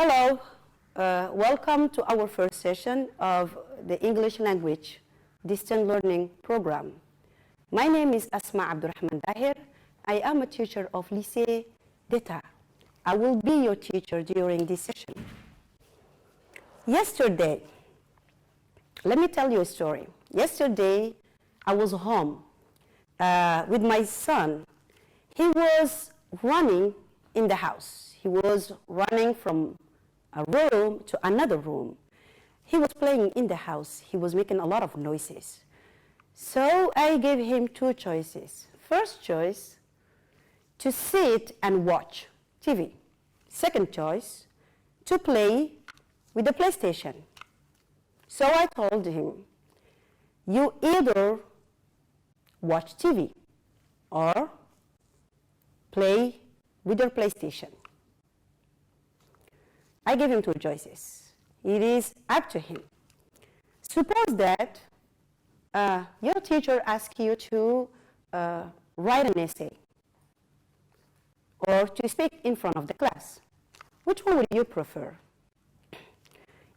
Hello, welcome to our first session of the English language distance learning program. My name is Asma Abdurrahman Dahir. I am a teacher of Lycée d'État. I will be your teacher during this session. Yesterday, let me tell you a story. Yesterday, I was home with my son. He was running in the house. He was running from a room to another room. He was playing in the house. He was making a lot of noises. So I gave him two choices. First choice, to sit and watch TV. Second choice, to play with the PlayStation. So I told him, you either watch TV or play with your PlayStation. I gave him two choices. It is up to him. Suppose that your teacher asks you to write an essay or to speak in front of the class. Which one would you prefer?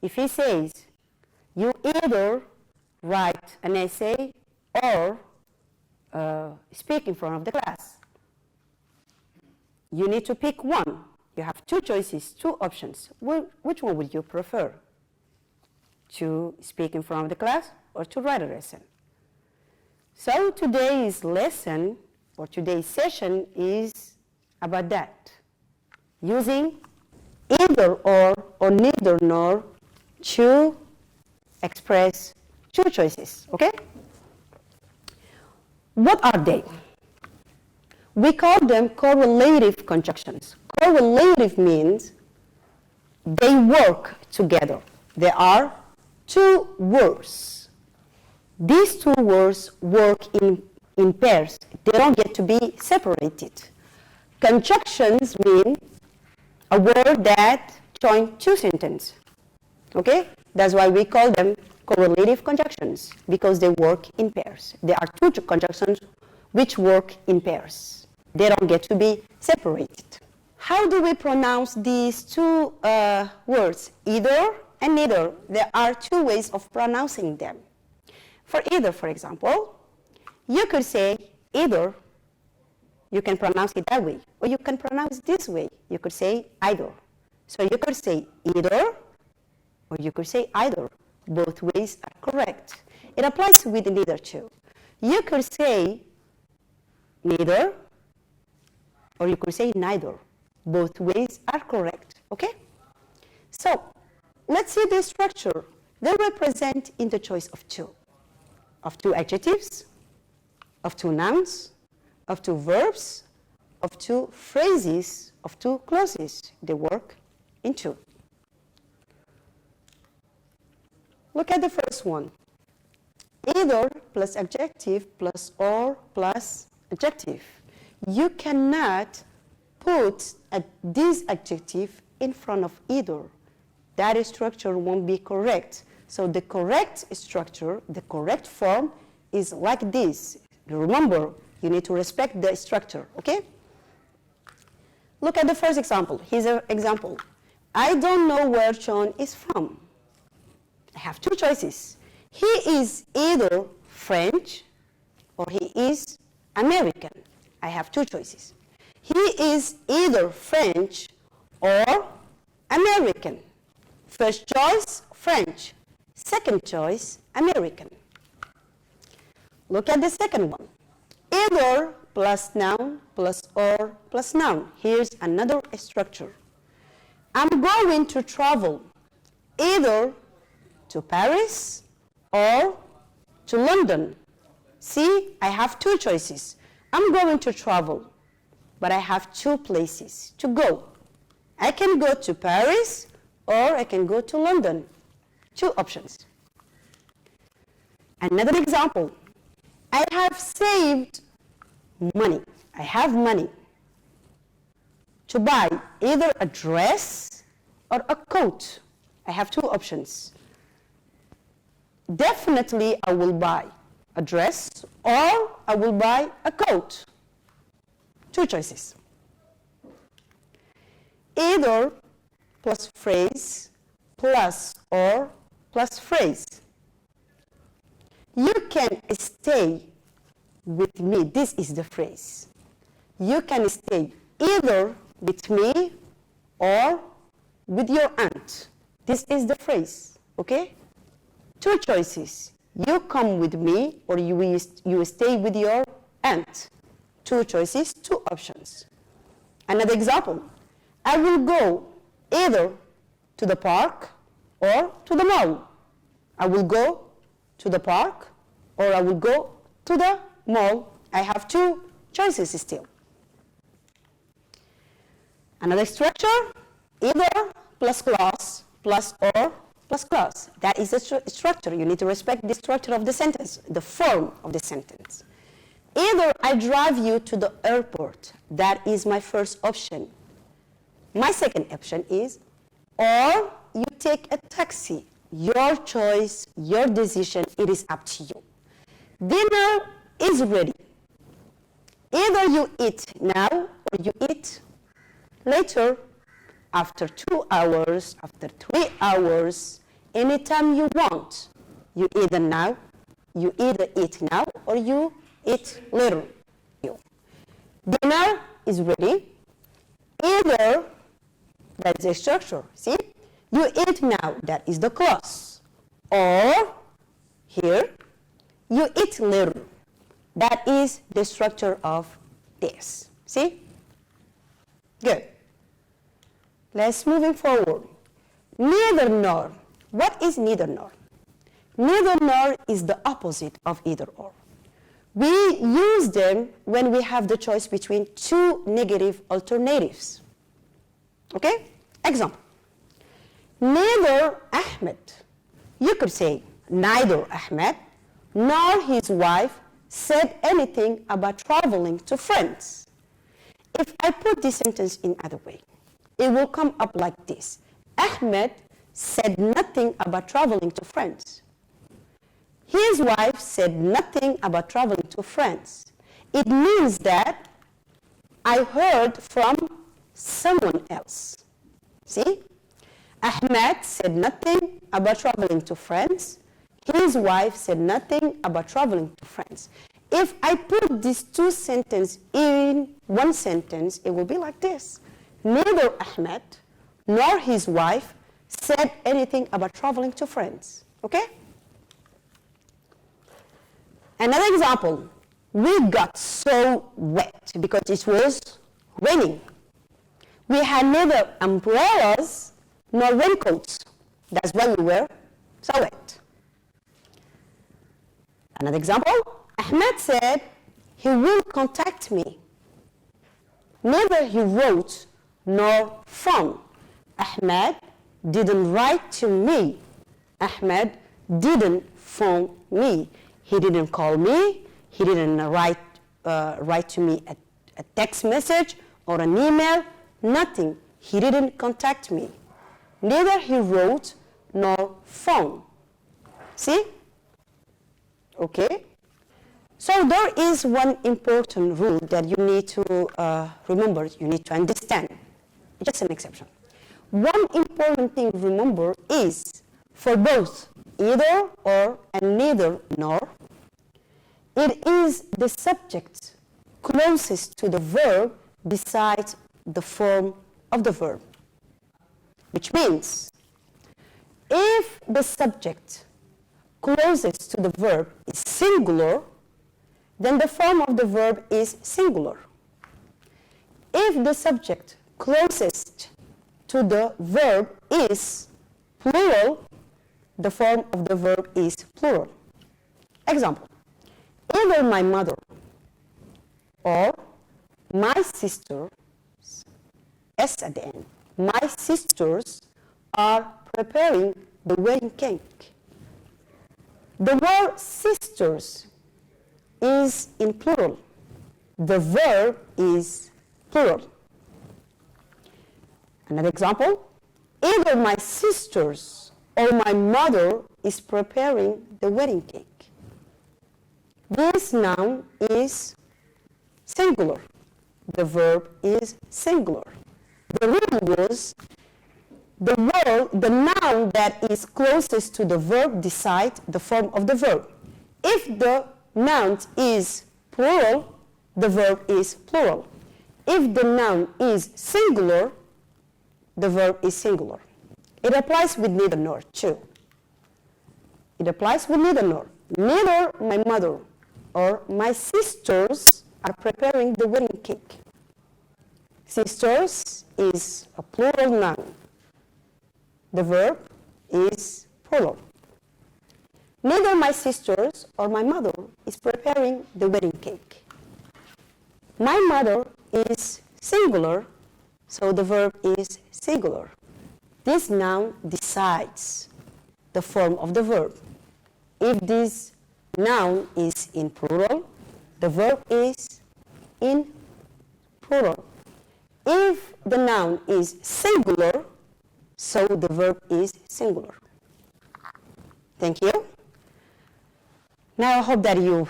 If he says, you either write an essay or speak in front of the class, you need to pick one. You have two choices, two options. Which one would you prefer? To speak in front of the class or to write a lesson? So today's lesson or today's session is about that. Using either or neither nor to express two choices, okay? What are they? We call them correlative conjunctions. Correlative means they work together. There are two words. These two words work in pairs. They don't get to be separated. Conjunctions mean a word that joins two sentences. Okay? That's why we call them correlative conjunctions, because they work in pairs. There are two conjunctions which work in pairs. They don't get to be separated. How do we pronounce these two words, either and neither? There are two ways of pronouncing them. For either, for example, you could say either. You can pronounce it that way. Or you can pronounce it this way. You could say either. So you could say either, or you could say either. Both ways are correct. It applies with neither too. You could say neither, or you could say neither. Both ways are correct, okay? So, let's see the structure. They represent in the choice of two adjectives, of two nouns, of two verbs, of two phrases, of two clauses. They work in two. Look at the first one. Either plus adjective plus or plus adjective. You cannot put this adjective in front of either. That structure won't be correct. So the correct structure, the correct form is like this. Remember, you need to respect the structure, okay? Look at the first example. Here's an example. I don't know where John is from. I have two choices. He is either French or he is American. I have two choices. He is either French or American. First choice, French. Second choice, American. Look at the second one. Either plus noun plus or plus noun. Here's another structure. I'm going to travel either to Paris or to London. See, I have two choices. I'm going to travel, but I have two places to go. I can go to Paris or I can go to London. Two options. Another example. I have saved money. I have money to buy either a dress or a coat. I have two options. Definitely I will buy a dress or I will buy a coat. Two choices. Either plus phrase plus or plus phrase. You can stay with me. This is the phrase. You can stay either with me or with your aunt. This is the phrase, okay? Two choices. You come with me or you stay with your aunt. Two choices, two options. Another example. I will go either to the park or to the mall. I will go to the park or I will go to the mall. I have two choices still. Another structure, either plus clause plus or plus clause. That is the structure. You need to respect the structure of the sentence, the form of the sentence. Either I drive you to the airport. That is my first option. My second option is, or you take a taxi. Your choice, your decision, it is up to you. Dinner is ready. Either you eat now or you eat later, after 2 hours, after 3 hours, anytime you want. You either eat now or you eat later. Dinner is ready. Either, that's the structure, see? You eat now, that is the clause. Or, here, you eat later. That is the structure of this, see? Good. Let's moving forward. Neither nor. What is neither nor? Neither nor is the opposite of either or. We use them when we have the choice between two negative alternatives. Okay? Example. Neither Ahmed. You could say neither Ahmed nor his wife said anything about traveling to France. If I put this sentence in other way, it will come up like this. Ahmed said nothing about traveling to France. His wife said nothing about traveling to France. It means that I heard from someone else. See? Ahmed said nothing about traveling to France. His wife said nothing about traveling to France. If I put these two sentences in one sentence, it will be like this. Neither Ahmed nor his wife said anything about traveling to France. Okay? Another example. We got so wet because it was raining. We had neither umbrellas nor raincoats. That's why we were so wet. Another example. Ahmed said he will contact me. Neither he wrote nor phoned. Ahmed didn't write to me. Ahmed didn't phone me. He didn't call me. He didn't write to me a text message or an email. Nothing. He didn't contact me. Neither he wrote nor phoned. See? Okay? So there is one important rule that you need to remember, you need to understand. Just an exception. One important thing to remember is for both either or and neither nor, it is the subject closest to the verb besides the form of the verb. Which means, if the subject closest to the verb is singular, then the form of the verb is singular. If the subject closest to the verb is plural, the form of the verb is plural. Example, either my mother or my sisters, S at the end, my sisters are preparing the wedding cake. The word sisters is in plural. The verb is plural. Another example, either my sisters or my mother is preparing the wedding cake. This noun is singular. The verb is singular. The rule was the noun that is closest to the verb decides the form of the verb. If the noun is plural, the verb is plural. If the noun is singular, the verb is singular. It applies with neither nor too. It applies with neither nor. Neither my mother or my sisters are preparing the wedding cake. Sisters is a plural noun. The verb is plural. Neither my sisters or my mother is preparing the wedding cake. My mother is singular, so the verb is singular. This noun decides the form of the verb. If this noun is in plural, the verb is in plural. If the noun is singular, so the verb is singular. Thank you. Now I hope that you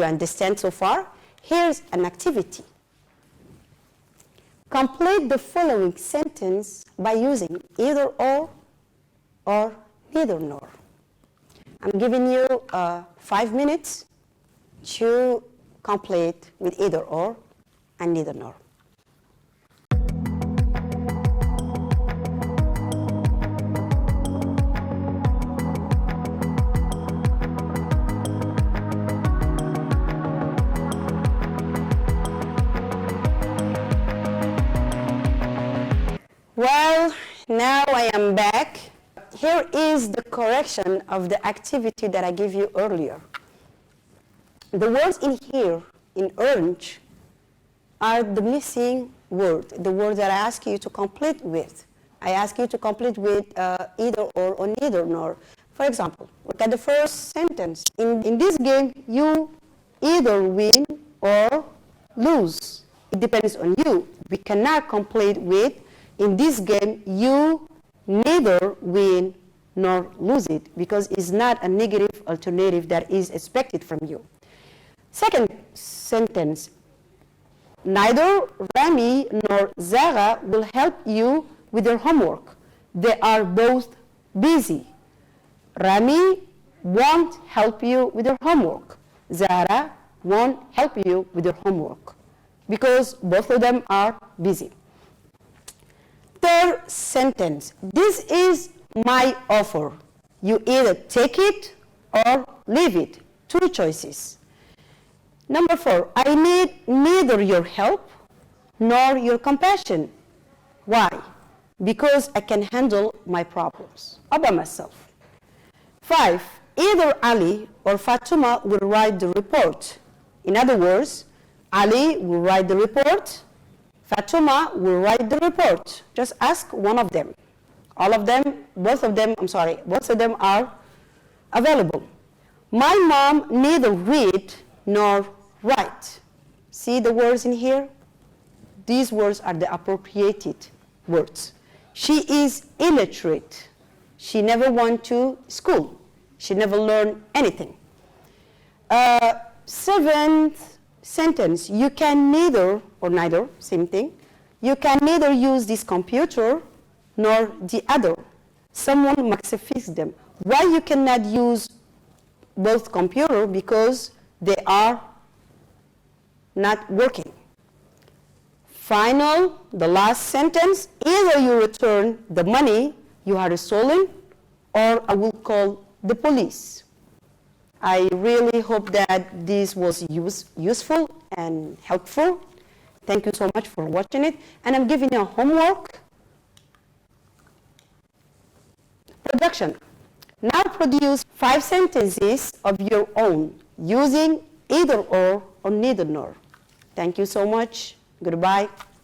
understand so far. Here's an activity. Complete the following sentence by using either or neither nor. I'm giving you 5 minutes to complete with either or and neither nor. Well, now I am back. Here is the correction of the activity that I gave you earlier. The words in here, in orange, are the missing word, the word that I ask you to complete with. I ask you to complete with either or neither nor. For example, look at the first sentence. In this game, you either win or lose. It depends on you. We cannot complete with, in this game, you neither win nor lose it, because it's not a negative alternative that is expected from you. Second sentence, neither Rami nor Zara will help you with your homework. They are both busy. Rami won't help you with your homework. Zara won't help you with your homework because both of them are busy. Third sentence, this is my offer. You either take it or leave it. Two choices. Number 4, I need neither your help nor your compassion. Why? Because I can handle my problems all by myself. 5, either Ali or Fatuma will write the report. In other words, Ali will write the report, Fatuma will write the report. Just ask one of them. All of them, both of them are available. My mom neither read nor write. See the words in here? These words are the appropriated words. She is illiterate. She never went to school. She never learned anything. Seventh sentence, you can neither, or neither, same thing. You can neither use this computer nor the other. Someone must fix them. Why you cannot use both computer? Because they are not working. Final, the last sentence, either you return the money you had stolen or I will call the police. I really hope that this was useful and helpful. Thank you so much for watching it. And I'm giving you a homework. Production. Now produce 5 sentences of your own using either or neither nor. Thank you so much. Goodbye.